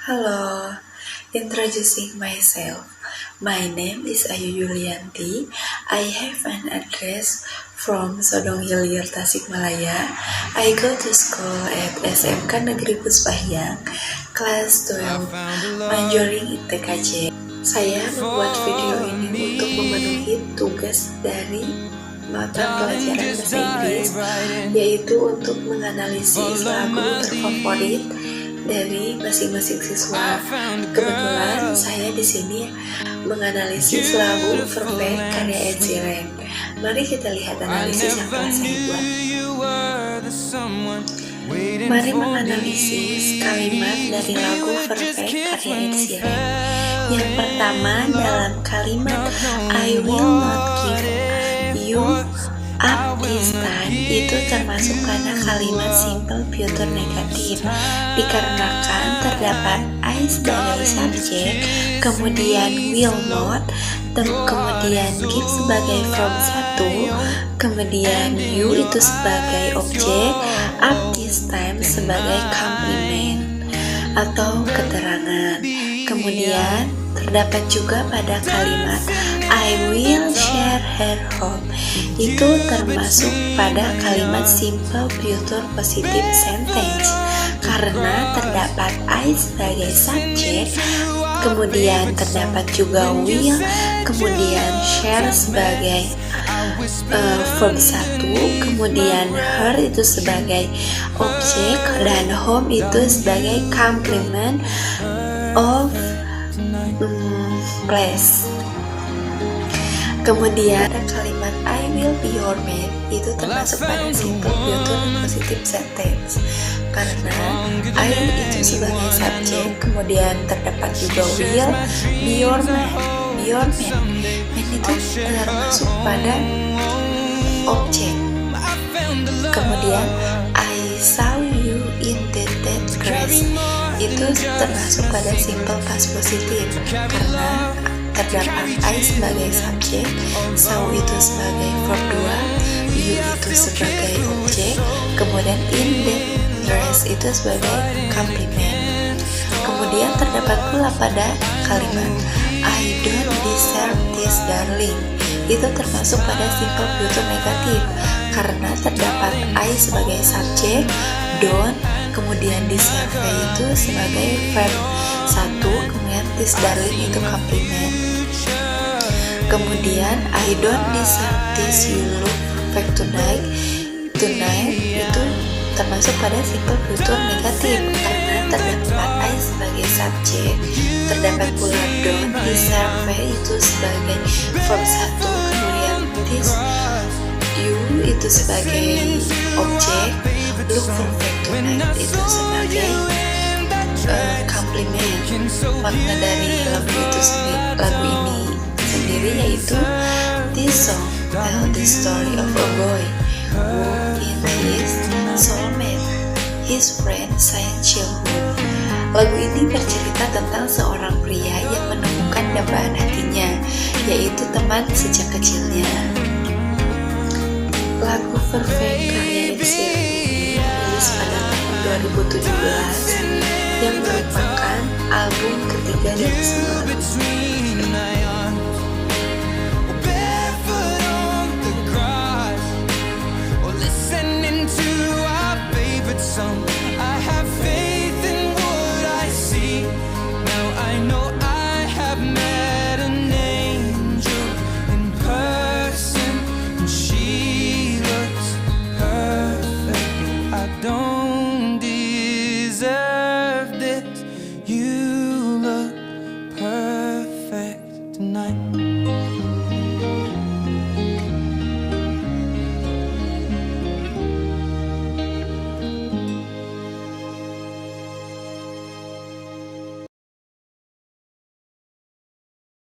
Hello, introducing myself. My name is Ayu Yulianti. I have an address from Sodong Hilir, Tasikmalaya. I go to school at SMK Negeri Puspahyang, kelas 12, majoring ITKJ. Saya membuat video ini untuk memenuhi tugas dari mata pelajaran bahasa Inggris, yaitu untuk menganalisis lagu terfavorit dari masing-masing siswa. Kebetulan saya di sini menganalisis lagu Perfect karya Ed Sheeran. Mari kita lihat analisis yang telah saya buat. Mari menganalisis kalimat dari lagu Perfect karya Ed Sheeran. Yang pertama, dalam kalimat I will not give you up this time itu termasuk pada kalimat simple future negatif, dikarenakan terdapat I sebagai subjek, kemudian will not, kemudian give sebagai verb 1, kemudian you itu sebagai objek, up this time sebagai complement atau keterangan. Kemudian terdapat juga pada kalimat I will share her home, itu termasuk pada kalimat simple future positive sentence karena terdapat I sebagai subjek, kemudian terdapat juga will, kemudian share sebagai verb 1, kemudian her itu sebagai objek, dan home itu sebagai complement of place. Kemudian kalimat I will be your man itu termasuk pada simple future positive sentence karena I itu sebagai subjek, kemudian terdapat juga will be your man. Be your man, man itu termasuk pada objek. Kemudian I saw you in the dead grass itu termasuk pada simple past positive karena terdapat I sebagai subjek, saw itu sebagai verb 2, you itu sebagai objek, kemudian in the dress itu sebagai complement. Kemudian terdapat pula pada kalimat I don't deserve this darling, itu termasuk pada simple future negatif karena terdapat I sebagai subjek, don't, kemudian deserve itu sebagai verb 1, kemudian this darling itu complement. Kemudian I don't deserve this you look perfect tonight. Tonight itu termasuk pada simple future negatif karena terdapat I sebagai subjek, terdapat pula don't deserve itu sebagai verb 1, kemudian this you itu sebagai objek, look perfect tonight itu sebagai complement. Makna dari lagu ini sendiri yaitu this song tell the story of a boy who in his soulmate his friend since childhood. Lagu ini bercerita tentang seorang pria yang menemukan dambaan hatinya, yaitu teman sejak kecilnya. Lagu Perfect karya Ed Sheeran ini dirilis pada tahun 2017 yang merupakan album ketiga dari semua